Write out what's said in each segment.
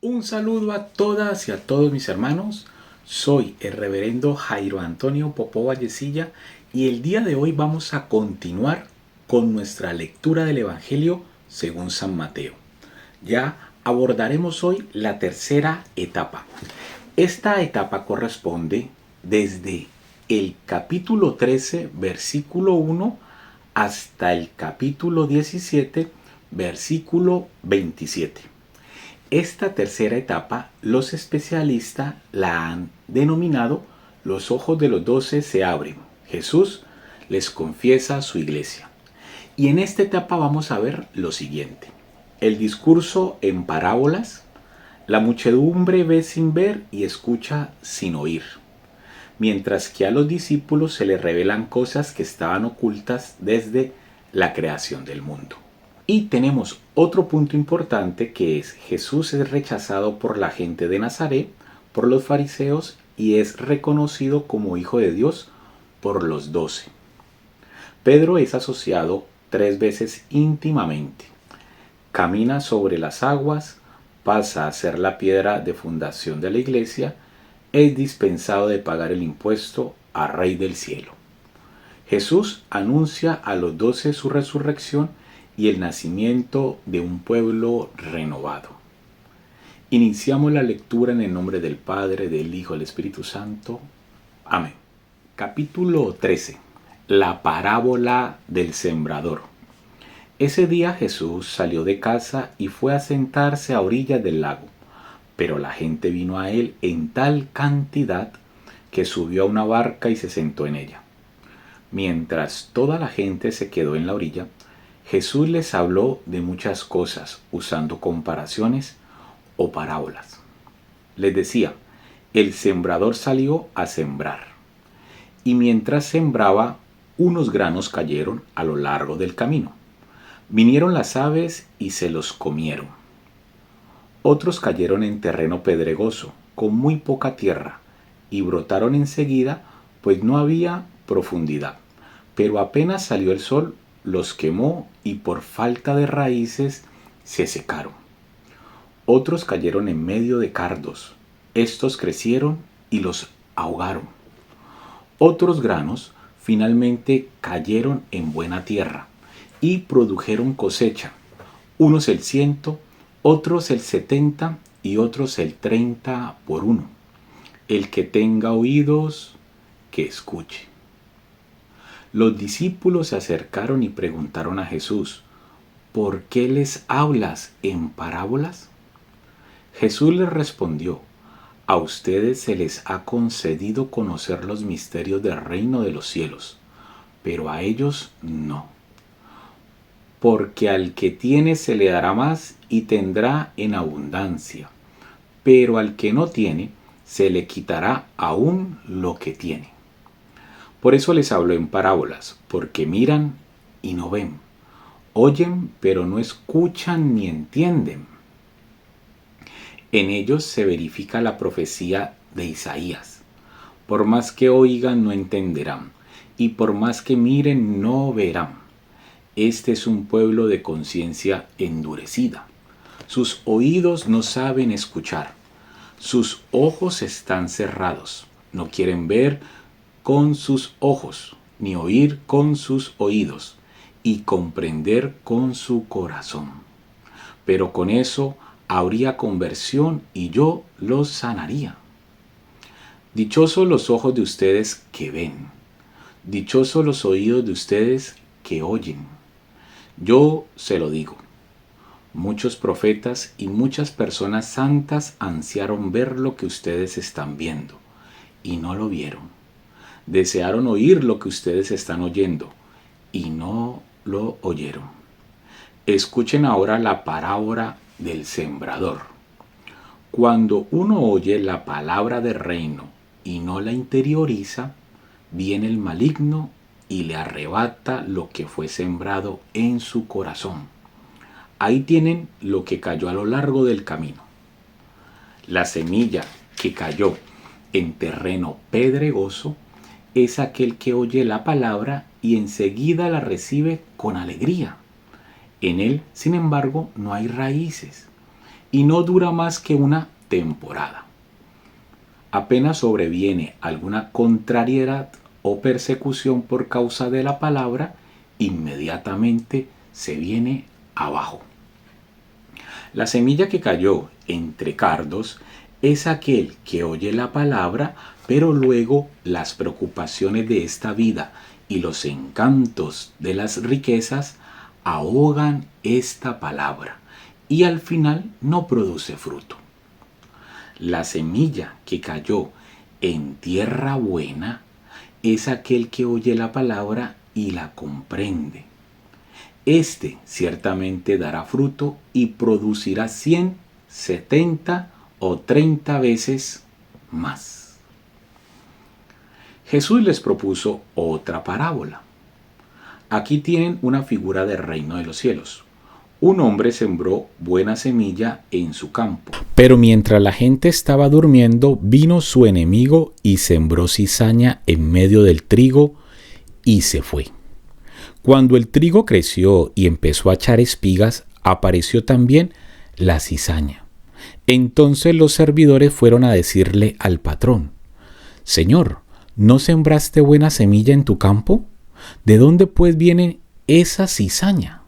Un saludo a todas y a todos mis hermanos. Soy el reverendo Jairo Antonio Popó Vallecilla y el día de hoy vamos a continuar con nuestra lectura del Evangelio según San Mateo. Ya abordaremos hoy la tercera etapa. Esta etapa corresponde desde el capítulo 13, versículo 1, hasta el capítulo 17, versículo 27. Esta tercera etapa, los especialistas la han denominado los ojos de los 12 se abren. Jesús les confiesa su iglesia. Y en esta etapa vamos a ver lo siguiente. El discurso en parábolas. La muchedumbre ve sin ver y escucha sin oír. Mientras que a los discípulos se les revelan cosas que estaban ocultas desde la creación del mundo. Y tenemos otro punto importante que es Jesús es rechazado por la gente de Nazaret, por los fariseos y es reconocido como Hijo de Dios por los 12. Pedro es asociado 3 veces íntimamente. Camina sobre las aguas, pasa a ser la piedra de fundación de la iglesia, es dispensado de pagar el impuesto a Rey del cielo. Jesús anuncia a los 12 su resurrección y el nacimiento de un pueblo renovado. Iniciamos la lectura en el nombre del Padre, del Hijo y del Espíritu Santo. Amén. Capítulo 13. La parábola del sembrador. Ese día Jesús salió de casa y fue a sentarse a orillas del lago. Pero la gente vino a él en tal cantidad que subió a una barca y se sentó en ella. Mientras toda la gente se quedó en la orilla, Jesús les habló de muchas cosas usando comparaciones o parábolas. Les decía, el sembrador salió a sembrar. Y mientras sembraba, unos granos cayeron a lo largo del camino. Vinieron las aves y se los comieron. Otros cayeron en terreno pedregoso, con muy poca tierra, y brotaron enseguida, pues no había profundidad. Pero apenas salió el sol, los quemó y por falta de raíces se secaron. Otros cayeron en medio de cardos. Estos crecieron y los ahogaron. Otros granos finalmente cayeron en buena tierra y produjeron cosecha. Unos el 100, otros el 70 y otros el 30 por uno. El que tenga oídos, que escuche. Los discípulos se acercaron y preguntaron a Jesús, ¿por qué les hablas en parábolas? Jesús les respondió, a ustedes se les ha concedido conocer los misterios del reino de los cielos, pero a ellos no. Porque al que tiene se le dará más y tendrá en abundancia, pero al que no tiene se le quitará aún lo que tiene. Por eso les hablo en parábolas, porque miran y no ven, oyen pero no escuchan ni entienden. En ellos se verifica la profecía de Isaías. Por más que oigan no entenderán, y por más que miren no verán. Este es un pueblo de conciencia endurecida. Sus oídos no saben escuchar, sus ojos están cerrados, no quieren ver con sus ojos, ni oír con sus oídos, y comprender con su corazón. Pero con eso habría conversión y yo los sanaría. Dichosos los ojos de ustedes que ven, dichosos los oídos de ustedes que oyen. Yo se lo digo, muchos profetas y muchas personas santas ansiaron ver lo que ustedes están viendo, y no lo vieron. Desearon oír lo que ustedes están oyendo y no lo oyeron. Escuchen ahora la parábola del sembrador. Cuando uno oye la palabra del reino y no la interioriza, viene el maligno y le arrebata lo que fue sembrado en su corazón. Ahí tienen lo que cayó a lo largo del camino. La semilla que cayó en terreno pedregoso es aquel que oye la palabra y enseguida la recibe con alegría. En él, sin embargo, no hay raíces. y no dura más que una temporada. Apenas sobreviene alguna contrariedad o persecución por causa de la palabra, inmediatamente se viene abajo. La semilla que cayó entre cardos es aquel que oye la palabra, pero luego las preocupaciones de esta vida y los encantos de las riquezas ahogan esta palabra y al final no produce fruto. La semilla que cayó en tierra buena es aquel que oye la palabra y la comprende. Este ciertamente dará fruto y producirá 100, 70 o 30 veces más. Jesús les propuso otra parábola. Aquí tienen una figura del reino de los cielos. Un hombre sembró buena semilla en su campo. Pero mientras la gente estaba durmiendo, vino su enemigo y sembró cizaña en medio del trigo y se fue. Cuando el trigo creció y empezó a echar espigas, apareció también la cizaña. Entonces los servidores fueron a decirle al patrón: Señor, ¿no sembraste buena semilla en tu campo? ¿De dónde pues viene esa cizaña?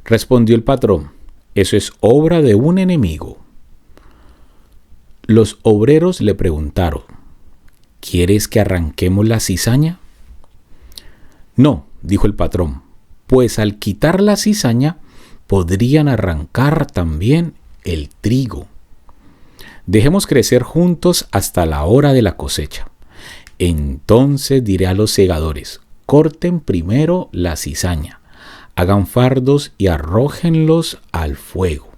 Respondió el patrón: eso es obra de un enemigo. Los obreros le preguntaron: ¿quieres que arranquemos la cizaña? No, dijo el patrón, pues al quitar la cizaña podrían arrancar también el trigo. Dejemos crecer juntos hasta la hora de la cosecha. Entonces diré a los segadores: corten primero la cizaña, hagan fardos y arrójenlos al fuego.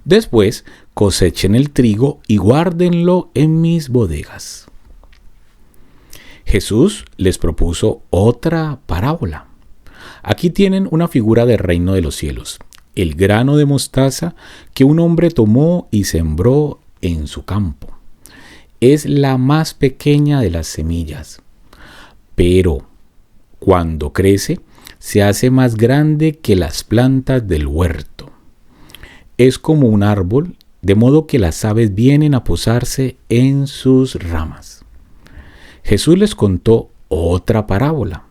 Después cosechen el trigo y guárdenlo en mis bodegas. Jesús les propuso otra parábola. Aquí tienen una figura del reino de los cielos, el grano de mostaza que un hombre tomó y sembró en su campo. Es la más pequeña de las semillas, pero cuando crece se hace más grande que las plantas del huerto. Es como un árbol, de modo que las aves vienen a posarse en sus ramas. Jesús les contó otra parábola.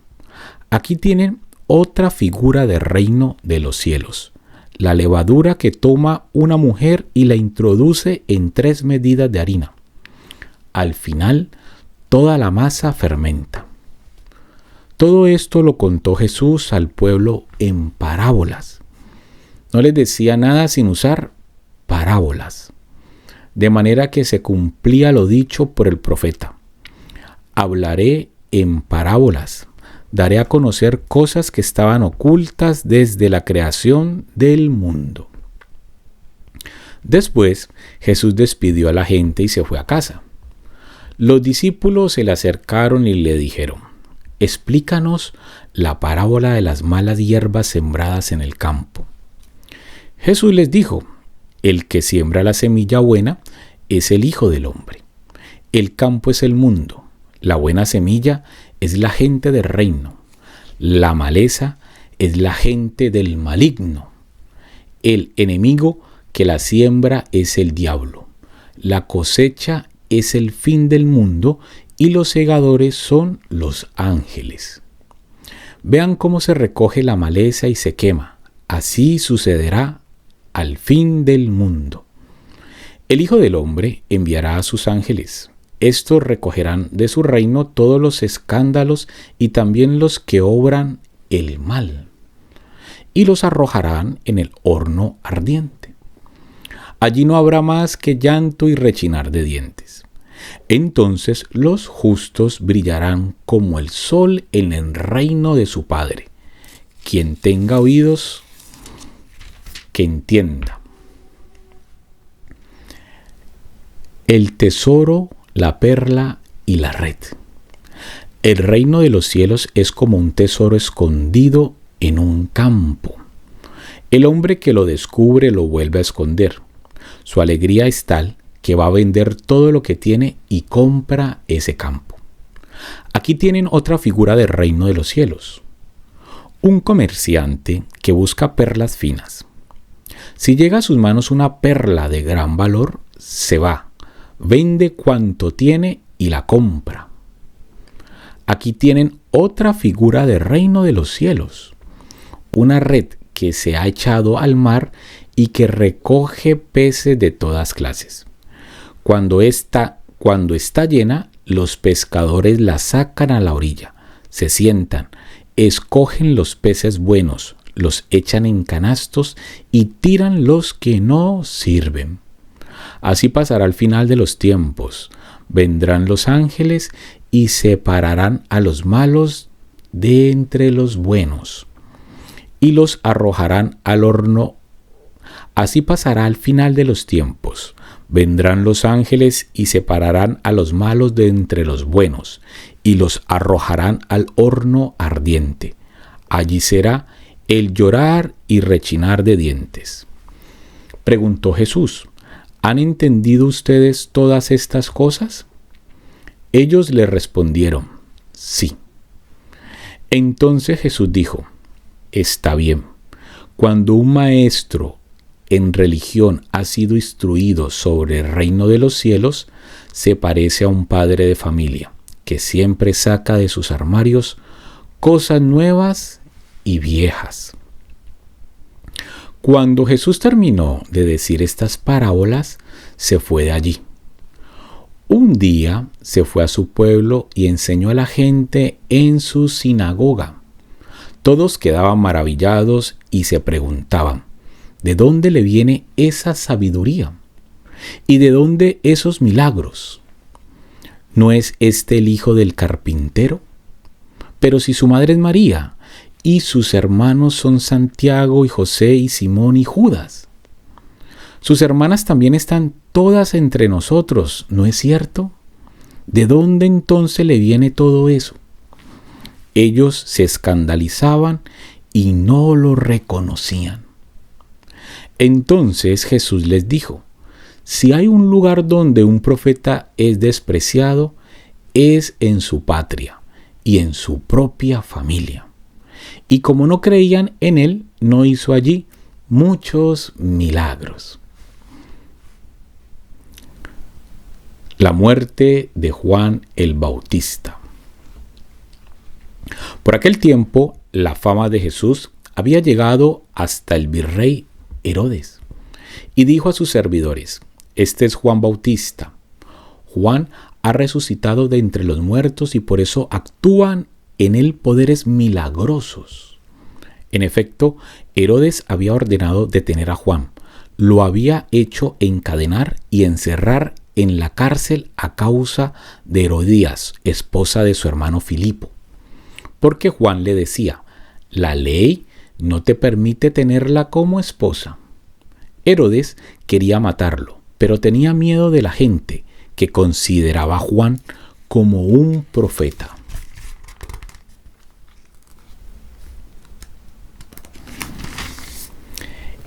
Aquí tienen otra figura del reino de los cielos, la levadura que toma una mujer y la introduce en 3 medidas de harina. Al final, toda la masa fermenta. Todo esto lo contó Jesús al pueblo en parábolas. No les decía nada sin usar parábolas, de manera que se cumplía lo dicho por el profeta: hablaré en parábolas, daré a conocer cosas que estaban ocultas desde la creación del mundo. Después, Jesús despidió a la gente y se fue a casa. Los discípulos se le acercaron y le dijeron: explícanos la parábola de las malas hierbas sembradas en el campo. Jesús les dijo: el que siembra la semilla buena es el Hijo del Hombre. El campo es el mundo. La buena semilla es la gente del reino. La maleza es la gente del maligno. El enemigo que la siembra es el diablo. La cosecha es el fin del mundo y los segadores son los ángeles. Vean cómo se recoge la maleza y se quema. Así sucederá al fin del mundo. El Hijo del Hombre enviará a sus ángeles. Estos recogerán de su reino todos los escándalos y también los que obran el mal, y los arrojarán en el horno ardiente. Allí no habrá más que llanto y rechinar de dientes. Entonces los justos brillarán como el sol en el reino de su Padre. Quien tenga oídos, que entienda. El tesoro, la perla y la red. El reino de los cielos es como un tesoro escondido en un campo. El hombre que lo descubre lo vuelve a esconder. Su alegría es tal que va a vender todo lo que tiene y compra ese campo. Aquí tienen otra figura del reino de los cielos. Un comerciante que busca perlas finas. Si llega a sus manos una perla de gran valor, se va, vende cuanto tiene y la compra. Aquí tienen otra figura del reino de los cielos, una red que se ha echado al mar y que recoge peces de todas clases. Cuando está llena, los pescadores la sacan a la orilla, se sientan, escogen los peces buenos, los echan en canastos y tiran los que no sirven. Así pasará al final de los tiempos. Vendrán los ángeles y separarán a los malos de entre los buenos y los arrojarán al horno. Así pasará al final de los tiempos. Vendrán los ángeles y separarán a los malos de entre los buenos y los arrojarán al horno ardiente. Allí será el llorar y rechinar de dientes. Preguntó Jesús: ¿han entendido ustedes todas estas cosas? Ellos le respondieron: sí. Entonces Jesús dijo: está bien. Cuando un maestro en religión ha sido instruido sobre el reino de los cielos, se parece a un padre de familia que siempre saca de sus armarios cosas nuevas y viejas. Cuando Jesús terminó de decir estas parábolas, se fue de allí. Un día se fue a su pueblo y enseñó a la gente en su sinagoga. Todos quedaban maravillados y se preguntaban: ¿de dónde le viene esa sabiduría? ¿Y de dónde esos milagros? ¿No es este el hijo del carpintero? Pero si su madre es María, y sus hermanos son Santiago y José y Simón y Judas. Sus hermanas también están todas entre nosotros, ¿no es cierto? ¿De dónde entonces le viene todo eso? Ellos se escandalizaban y no lo reconocían. Entonces Jesús les dijo: si hay un lugar donde un profeta es despreciado, es en su patria y en su propia familia. Y como no creían en él, no hizo allí muchos milagros. La muerte de Juan el Bautista. Por aquel tiempo, la fama de Jesús había llegado hasta el virrey Herodes, y dijo a sus servidores: este es Juan Bautista. Juan ha resucitado de entre los muertos y por eso actúan en él poderes milagrosos. En efecto, Herodes había ordenado detener a Juan. Lo había hecho encadenar y encerrar en la cárcel a causa de Herodías, esposa de su hermano Filipo. Porque Juan le decía: la ley no te permite tenerla como esposa. Herodes quería matarlo, pero tenía miedo de la gente, que consideraba a Juan como un profeta.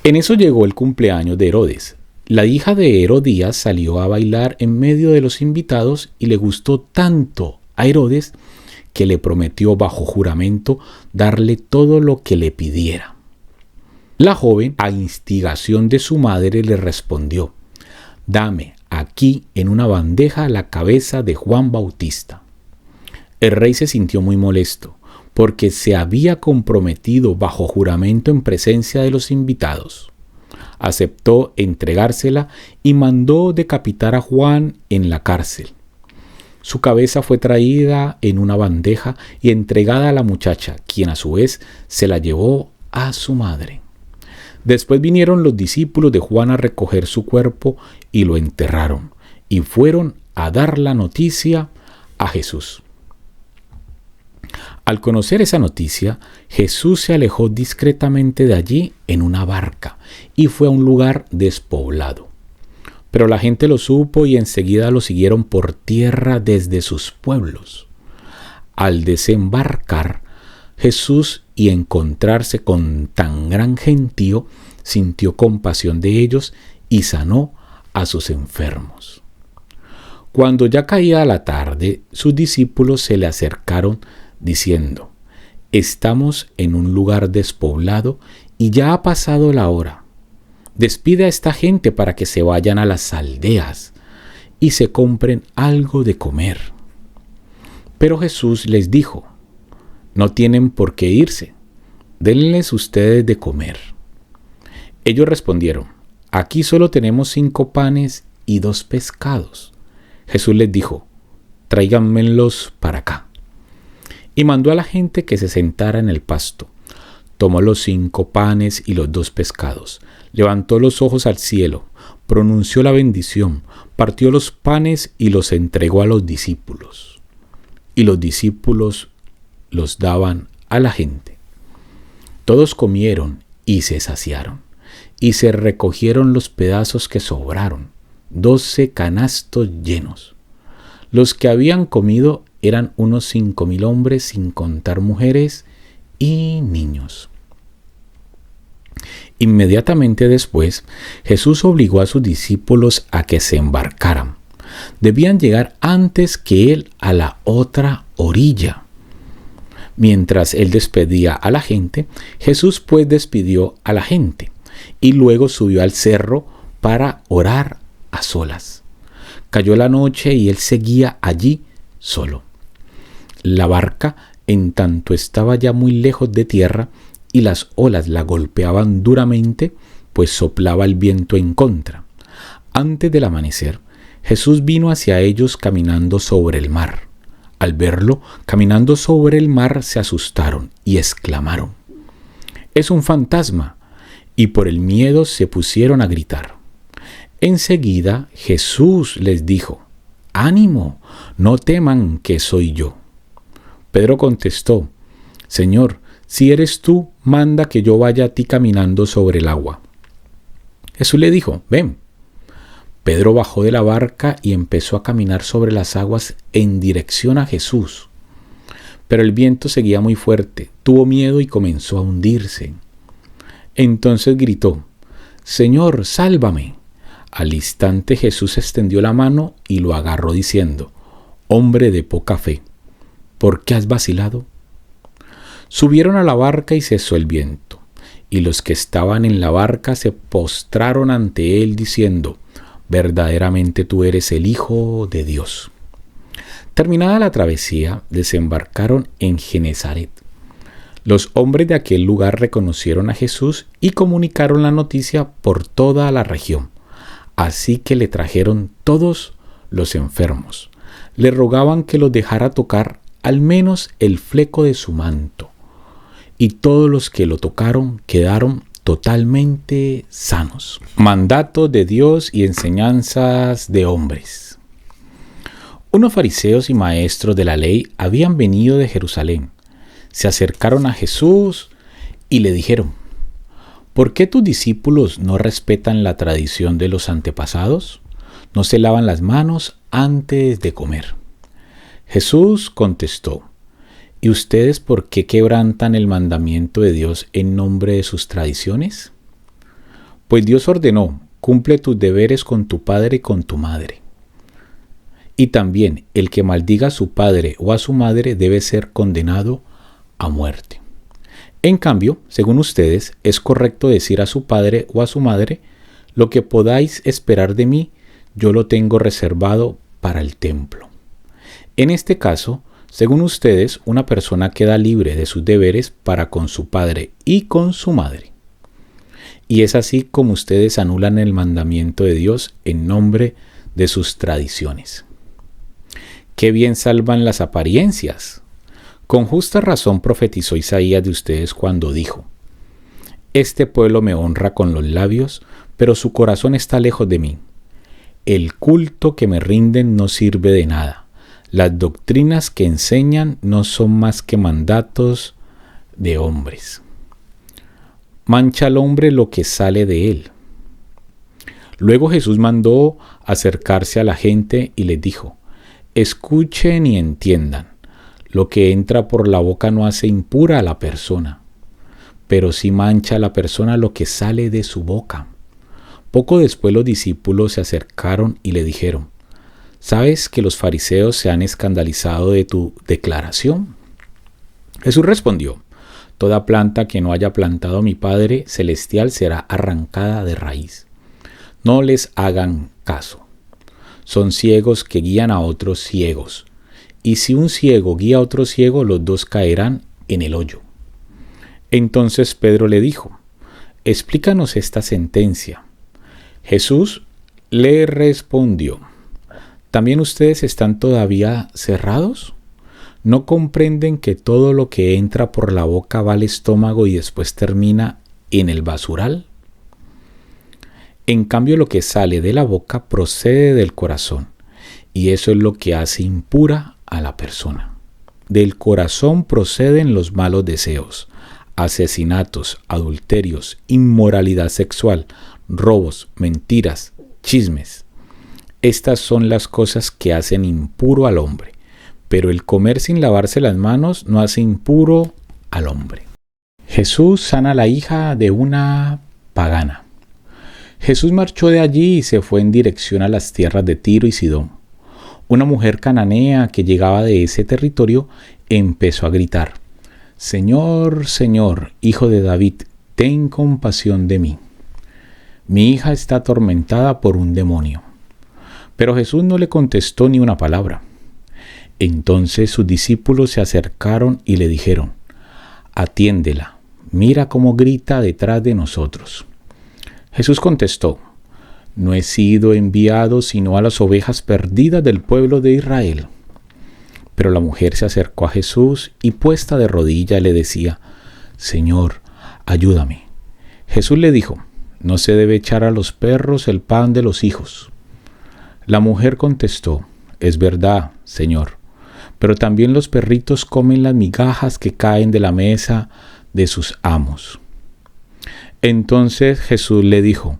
En eso llegó el cumpleaños de Herodes. La hija de Herodías salió a bailar en medio de los invitados y le gustó tanto a Herodes que le prometió bajo juramento darle todo lo que le pidiera. La joven, a instigación de su madre, le respondió: dame aquí en una bandeja la cabeza de Juan Bautista. El rey se sintió muy molesto, porque se había comprometido bajo juramento en presencia de los invitados. Aceptó entregársela y mandó decapitar a Juan en la cárcel. Su cabeza fue traída en una bandeja y entregada a la muchacha, quien a su vez se la llevó a su madre. Después vinieron los discípulos de Juan a recoger su cuerpo y lo enterraron, y fueron a dar la noticia a Jesús. Al conocer esa noticia, Jesús se alejó discretamente de allí en una barca y fue a un lugar despoblado. Pero la gente lo supo y enseguida lo siguieron por tierra desde sus pueblos. Al desembarcar Jesús y encontrarse con tan gran gentío, sintió compasión de ellos y sanó a sus enfermos. Cuando ya caía la tarde, sus discípulos se le acercaron diciendo: estamos en un lugar despoblado y ya ha pasado la hora. despide a esta gente para que se vayan a las aldeas y se compren algo de comer. Pero Jesús les dijo: no tienen por qué irse, denles ustedes de comer. Ellos respondieron: aquí solo tenemos 5 panes y 2 pescados. Jesús les dijo: tráiganmelos para acá. Y mandó a la gente que se sentara en el pasto. Tomó los 5 panes y los 2 pescados, levantó los ojos al cielo, pronunció la bendición, partió los panes y los entregó a los discípulos. Y los discípulos los daban a la gente. Todos comieron y se saciaron, y se recogieron los pedazos que sobraron, 12 canastos llenos. Los que habían comido eran unos 5,000 hombres, sin contar mujeres y niños. Inmediatamente después, Jesús obligó a sus discípulos a que se embarcaran. Debían llegar antes que él a la otra orilla. Mientras él despedía a la gente, Jesús pues despidió a la gente y luego subió al cerro para orar a solas. Cayó la noche y él seguía allí solo. La barca, en tanto estaba ya muy lejos de tierra y las olas la golpeaban duramente, pues soplaba el viento en contra. Antes del amanecer, Jesús vino hacia ellos caminando sobre el mar. Al verlo caminando sobre el mar se asustaron y exclamaron: «¡Es un fantasma!», y por el miedo se pusieron a gritar. Enseguida Jesús les dijo: «¡Ánimo! No teman, que soy yo». Pedro contestó: «Señor, si eres tú, manda que yo vaya a ti caminando sobre el agua». Jesús le dijo: «Ven». Pedro bajó de la barca y empezó a caminar sobre las aguas en dirección a Jesús. Pero el viento seguía muy fuerte, tuvo miedo y comenzó a hundirse. Entonces gritó: «Señor, sálvame». Al instante Jesús extendió la mano y lo agarró diciendo: «Hombre de poca fe, ¿por qué has vacilado?». Subieron a la barca y cesó el viento, y los que estaban en la barca se postraron ante él diciendo: «Verdaderamente tú eres el Hijo de Dios». Terminada la travesía, desembarcaron en Genesaret. Los hombres de aquel lugar reconocieron a Jesús y comunicaron la noticia por toda la región. Así que le trajeron todos los enfermos. Le rogaban que los dejara tocar al menos el fleco de su manto. Y todos los que lo tocaron quedaron totalmente sanos. Mandato de Dios y enseñanzas de hombres. Unos fariseos y maestros de la ley habían venido de Jerusalén. Se acercaron a Jesús y le dijeron: «¿Por qué tus discípulos no respetan la tradición de los antepasados? No se lavan las manos antes de comer». Jesús contestó: «¿Y ustedes por qué quebrantan el mandamiento de Dios en nombre de sus tradiciones? Pues Dios ordenó: cumple tus deberes con tu padre y con tu madre. Y también el que maldiga a su padre o a su madre debe ser condenado a muerte. En cambio, según ustedes, es correcto decir a su padre o a su madre: lo que podáis esperar de mí, yo lo tengo reservado para el templo». En este caso, según ustedes, una persona queda libre de sus deberes para con su padre y con su madre. Y es así como ustedes anulan el mandamiento de Dios en nombre de sus tradiciones. ¡Qué bien salvan las apariencias! Con justa razón profetizó Isaías de ustedes cuando dijo: «Este pueblo me honra con los labios, pero su corazón está lejos de mí. El culto que me rinden no sirve de nada. Las doctrinas que enseñan no son más que mandatos de hombres». Mancha al hombre lo que sale de él. Luego Jesús mandó acercarse a la gente y les dijo: «Escuchen y entiendan. Lo que entra por la boca no hace impura a la persona, pero sí mancha a la persona lo que sale de su boca». Poco después los discípulos se acercaron y le dijeron: «¿Sabes que los fariseos se han escandalizado de tu declaración?». Jesús respondió: Toda planta que no haya plantado mi Padre Celestial será arrancada de raíz. No les hagan caso. Son ciegos que guían a otros ciegos. Y si un ciego guía a otro ciego, los dos caerán en el hoyo. Entonces Pedro le dijo: explícanos esta sentencia. Jesús le respondió: ¿también ustedes están todavía cerrados? ¿No comprenden que todo lo que entra por la boca va al estómago y después termina en el basural? En cambio, lo que sale de la boca procede del corazón, y eso es lo que hace impura a la persona. Del corazón proceden los malos deseos, asesinatos, adulterios, inmoralidad sexual, robos, mentiras, chismes. Estas son las cosas que hacen impuro al hombre, pero el comer sin lavarse las manos no hace impuro al hombre. Jesús sana a la hija de una pagana. Jesús marchó de allí y se fue en dirección a las tierras de Tiro y Sidón. Una mujer cananea que llegaba de ese territorio empezó a gritar: Señor, Señor, Hijo de David, ten compasión de mí. Mi hija está atormentada por un demonio. Pero Jesús no le contestó ni una palabra. Entonces sus discípulos se acercaron y le dijeron: atiéndela, mira cómo grita detrás de nosotros. Jesús contestó: no he sido enviado sino a las ovejas perdidas del pueblo de Israel. Pero la mujer se acercó a Jesús y puesta de rodillas le decía: Señor, ayúdame. Jesús le dijo: no se debe echar a los perros el pan de los hijos. La mujer contestó: es verdad, Señor, pero también los perritos comen las migajas que caen de la mesa de sus amos. Entonces Jesús le dijo: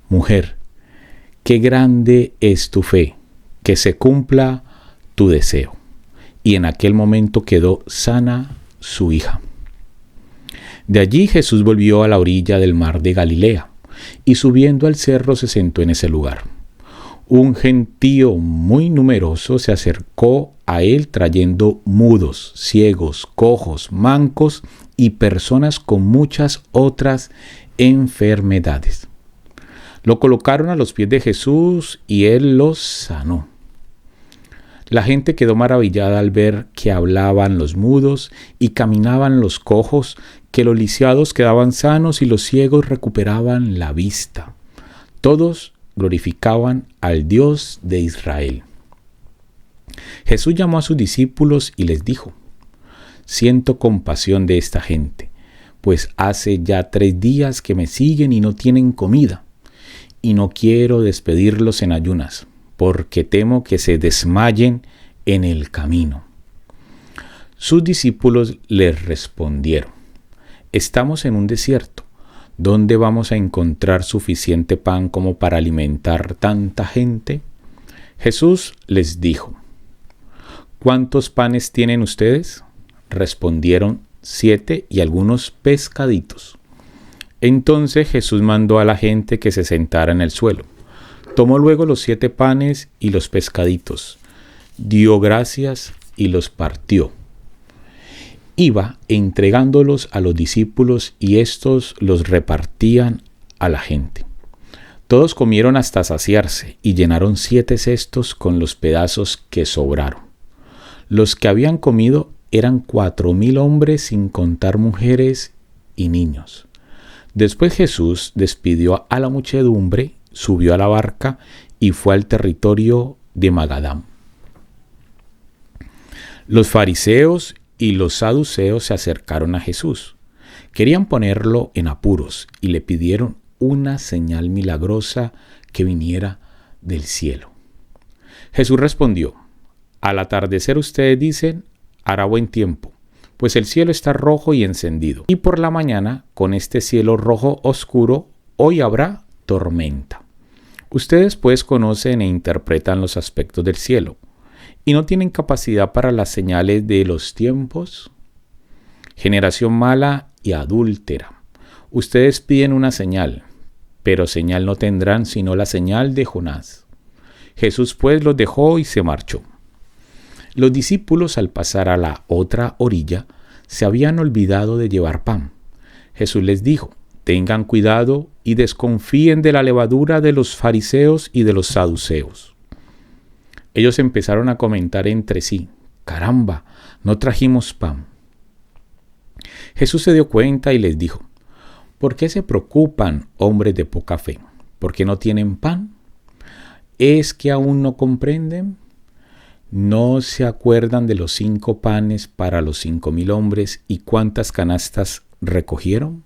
mujer, qué grande es tu fe, que se cumpla tu deseo. Y en aquel momento quedó sana su hija. De allí Jesús volvió a la orilla del mar de Galilea, y subiendo al cerro se sentó en ese lugar. Un gentío muy numeroso se acercó a él trayendo mudos, ciegos, cojos, mancos y personas con muchas otras enfermedades. Lo colocaron a los pies de Jesús y él los sanó. La gente quedó maravillada al ver que hablaban los mudos y caminaban los cojos, que los lisiados quedaban sanos y los ciegos recuperaban la vista. Todos glorificaban al Dios de Israel. Jesús llamó a sus discípulos y les dijo: siento compasión de esta gente, pues hace ya 3 días que me siguen y no tienen comida, y no quiero despedirlos en ayunas, porque temo que se desmayen en el camino. Sus discípulos les respondieron: estamos en un desierto. ¿Dónde vamos a encontrar suficiente pan como para alimentar tanta gente? Jesús les dijo: ¿cuántos panes tienen ustedes? Respondieron: 7 y algunos pescaditos. Entonces Jesús mandó a la gente que se sentara en el suelo. Tomó luego los 7 panes y los pescaditos, dio gracias y los partió. Iba entregándolos a los discípulos y éstos los repartían a la gente. Todos comieron hasta saciarse y llenaron 7 cestos con los pedazos que sobraron. Los que habían comido eran 4,000 hombres, sin contar mujeres y niños. Después Jesús despidió a la muchedumbre, subió a la barca y fue al territorio de Magadán. Los fariseos y los saduceos se acercaron a Jesús. Querían ponerlo en apuros y le pidieron una señal milagrosa que viniera del cielo. Jesús respondió: al atardecer ustedes dicen, hará buen tiempo, pues el cielo está rojo y encendido. Y por la mañana, con este cielo rojo oscuro, hoy habrá tormenta. Ustedes pues conocen e interpretan los aspectos del cielo, y no tienen capacidad para las señales de los tiempos. Generación mala y adúltera. Ustedes piden una señal, pero señal no tendrán sino la señal de Jonás. Jesús pues los dejó y se marchó. Los discípulos, al pasar a la otra orilla, se habían olvidado de llevar pan. Jesús les dijo: tengan cuidado y desconfíen de la levadura de los fariseos y de los saduceos. Ellos empezaron a comentar entre sí: caramba, no trajimos pan. Jesús se dio cuenta y les dijo: ¿por qué se preocupan, hombres de poca fe? ¿Por qué no tienen pan? ¿Es que aún no comprenden? ¿No se acuerdan de los 5 panes para los 5,000 hombres y cuántas canastas recogieron?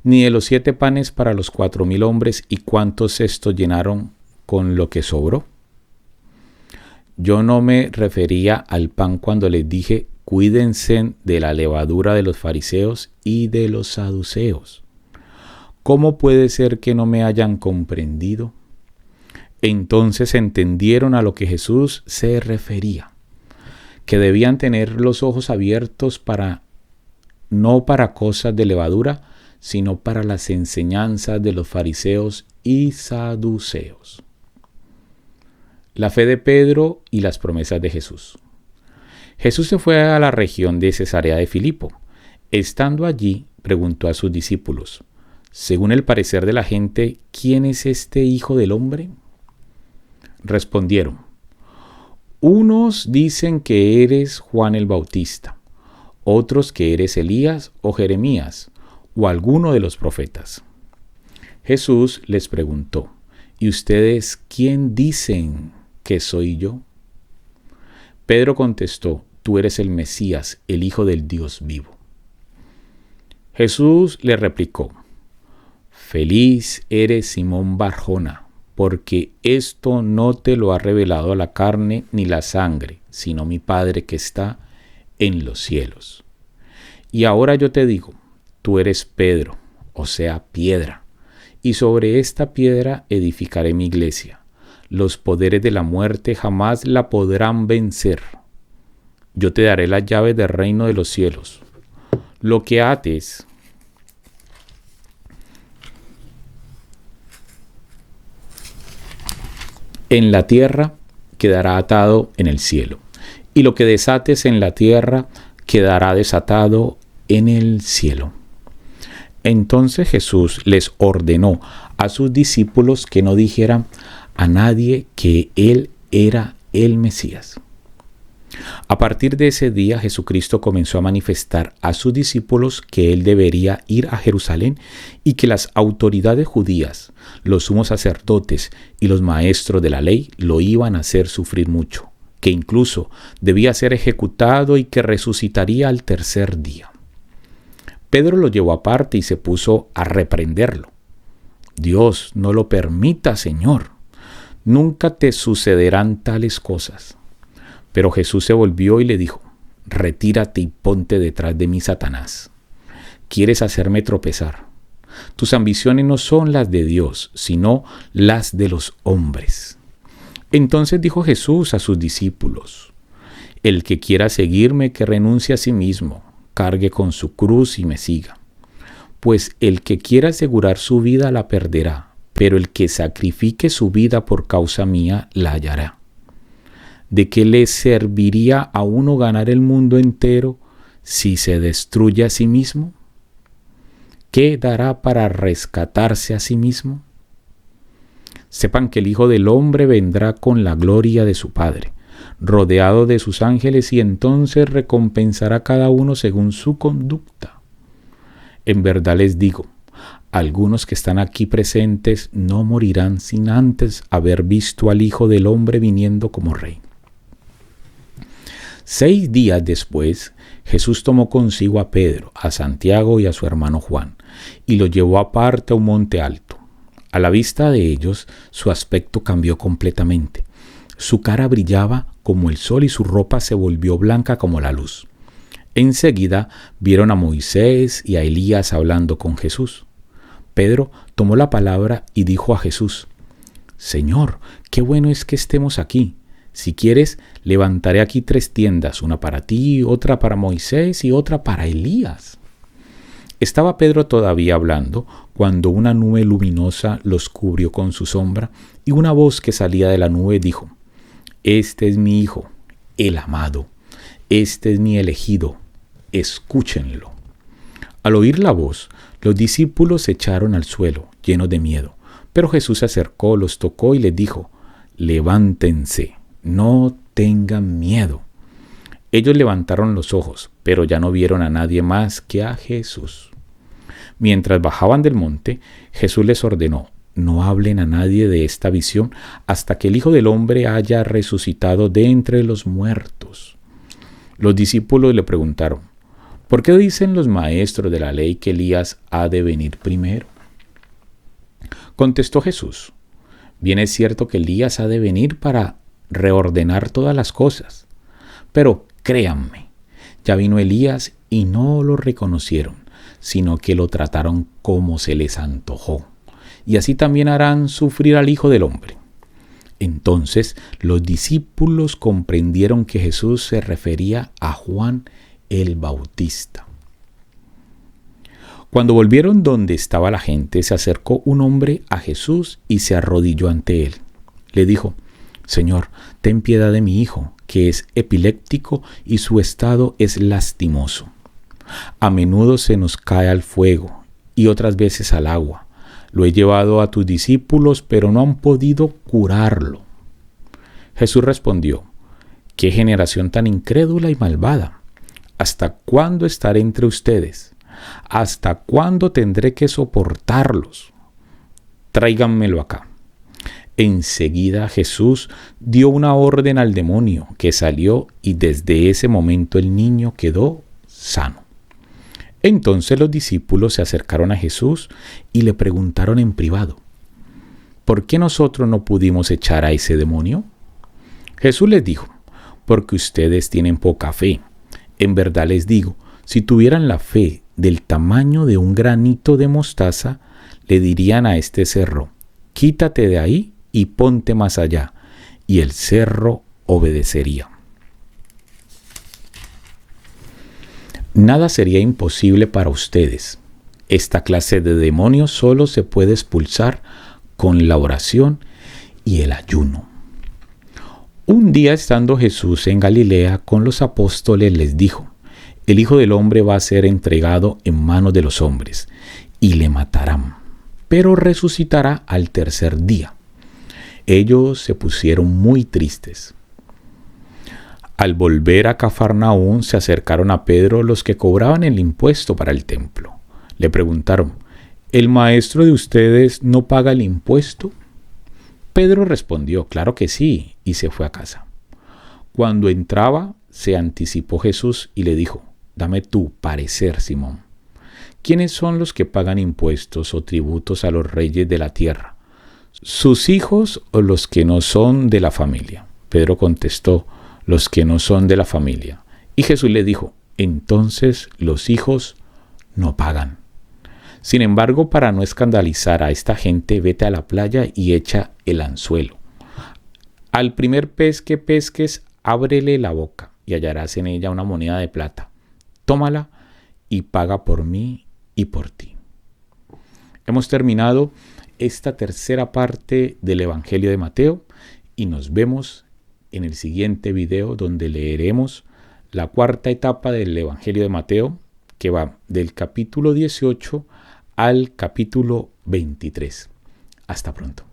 ¿Ni de los 7 panes para los 4,000 hombres y cuántos cestos llenaron con lo que sobró? Yo no me refería al pan cuando les dije: cuídense de la levadura de los fariseos y de los saduceos. ¿Cómo puede ser que no me hayan comprendido? Entonces entendieron a lo que Jesús se refería, que debían tener los ojos abiertos no para cosas de levadura, sino para las enseñanzas de los fariseos y saduceos. La fe de Pedro y las promesas de Jesús. Jesús se fue a la región de Cesarea de Filipo. Estando allí, preguntó a sus discípulos: según el parecer de la gente, ¿quién es este Hijo del Hombre? Respondieron: unos dicen que eres Juan el Bautista, otros que eres Elías o Jeremías o alguno de los profetas. Jesús les preguntó: ¿y ustedes quién dicen que soy yo? Pedro contestó: tú eres el Mesías, el Hijo del Dios vivo. Jesús le replicó: feliz eres, Simón Barjona, porque esto no te lo ha revelado la carne ni la sangre, sino mi Padre que está en los cielos. Y ahora yo te digo: tú eres Pedro, o sea, piedra, y sobre esta piedra edificaré mi iglesia. Los poderes de la muerte jamás la podrán vencer. Yo te daré las llaves del reino de los cielos. Lo que ates en la tierra quedará atado en el cielo, y lo que desates en la tierra quedará desatado en el cielo. Entonces Jesús les ordenó a sus discípulos que no dijeran a nadie que Él era el Mesías. A partir de ese día, Jesucristo comenzó a manifestar a sus discípulos que Él debería ir a Jerusalén y que las autoridades judías, los sumos sacerdotes y los maestros de la ley lo iban a hacer sufrir mucho, que incluso debía ser ejecutado y que resucitaría al tercer día. Pedro lo llevó aparte y se puso a reprenderlo. Dios no lo permita, Señor. Nunca te sucederán tales cosas. Pero Jesús se volvió y le dijo: retírate y ponte detrás de mí, Satanás. Quieres hacerme tropezar. Tus ambiciones no son las de Dios, sino las de los hombres. Entonces dijo Jesús a sus discípulos: el que quiera seguirme, que renuncie a sí mismo, cargue con su cruz y me siga. Pues el que quiera asegurar su vida la perderá, pero el que sacrifique su vida por causa mía la hallará. ¿De qué le serviría a uno ganar el mundo entero si se destruye a sí mismo? ¿Qué dará para rescatarse a sí mismo? Sepan que el Hijo del Hombre vendrá con la gloria de su Padre, rodeado de sus ángeles, y entonces recompensará a cada uno según su conducta. En verdad les digo, algunos que están aquí presentes no morirán sin antes haber visto al Hijo del Hombre viniendo como Rey. 6 días después, Jesús tomó consigo a Pedro, a Santiago y a su hermano Juan, y los llevó aparte a un monte alto. A la vista de ellos, su aspecto cambió completamente. Su cara brillaba como el sol y su ropa se volvió blanca como la luz. Enseguida vieron a Moisés y a Elías hablando con Jesús. Pedro tomó la palabra y dijo a Jesús: Señor, qué bueno es que estemos aquí. Si quieres, levantaré aquí 3 tiendas, una para ti, otra para Moisés y otra para Elías. Estaba Pedro todavía hablando cuando una nube luminosa los cubrió con su sombra y una voz que salía de la nube dijo: Este es mi Hijo, el amado, este es mi elegido, escúchenlo. Al oír la voz, los discípulos se echaron al suelo, llenos de miedo. Pero Jesús se acercó, los tocó y les dijo: levántense, no tengan miedo. Ellos levantaron los ojos, pero ya no vieron a nadie más que a Jesús. Mientras bajaban del monte, Jesús les ordenó: no hablen a nadie de esta visión hasta que el Hijo del Hombre haya resucitado de entre los muertos. Los discípulos le preguntaron: ¿por qué dicen los maestros de la ley que Elías ha de venir primero? Contestó Jesús: bien es cierto que Elías ha de venir para reordenar todas las cosas. Pero créanme, ya vino Elías y no lo reconocieron, sino que lo trataron como se les antojó. Y así también harán sufrir al Hijo del Hombre. Entonces los discípulos comprendieron que Jesús se refería a Juan el Bautista. Cuando volvieron donde estaba la gente, se acercó un hombre a Jesús y se arrodilló ante él. Le dijo: Señor, ten piedad de mi hijo, que es epiléptico y su estado es lastimoso. A menudo se nos cae al fuego y otras veces al agua. Lo he llevado a tus discípulos, pero no han podido curarlo. Jesús respondió: ¿qué generación tan incrédula y malvada? ¿Hasta cuándo estaré entre ustedes? ¿Hasta cuándo tendré que soportarlos? Tráiganmelo acá. Enseguida Jesús dio una orden al demonio, que salió, y desde ese momento el niño quedó sano. Entonces los discípulos se acercaron a Jesús y le preguntaron en privado: ¿por qué nosotros no pudimos echar a ese demonio? Jesús les dijo: porque ustedes tienen poca fe. En verdad les digo, si tuvieran la fe del tamaño de un granito de mostaza, le dirían a este cerro: quítate de ahí y ponte más allá, y el cerro obedecería. Nada sería imposible para ustedes. Esta clase de demonios solo se puede expulsar con la oración y el ayuno. Un día, estando Jesús en Galilea con los apóstoles, les dijo: el Hijo del Hombre va a ser entregado en manos de los hombres, y le matarán, pero resucitará al tercer día. Ellos se pusieron muy tristes. Al volver a Cafarnaúm, se acercaron a Pedro los que cobraban el impuesto para el templo. Le preguntaron: ¿el maestro de ustedes no paga el impuesto? Pedro respondió: claro que sí, y se fue a casa. Cuando entraba, se anticipó Jesús y le dijo: dame tu parecer, Simón. ¿Quiénes son los que pagan impuestos o tributos a los reyes de la tierra? ¿Sus hijos o los que no son de la familia? Pedro contestó: los que no son de la familia. Y Jesús le dijo: entonces los hijos no pagan. Sin embargo, para no escandalizar a esta gente, vete a la playa y echa el anzuelo. Al primer pez que pesques, ábrele la boca y hallarás en ella una moneda de plata. Tómala y paga por mí y por ti. Hemos terminado esta tercera parte del Evangelio de Mateo y nos vemos en el siguiente video, donde leeremos la cuarta etapa del Evangelio de Mateo, que va del capítulo 18 al capítulo 23. Hasta pronto.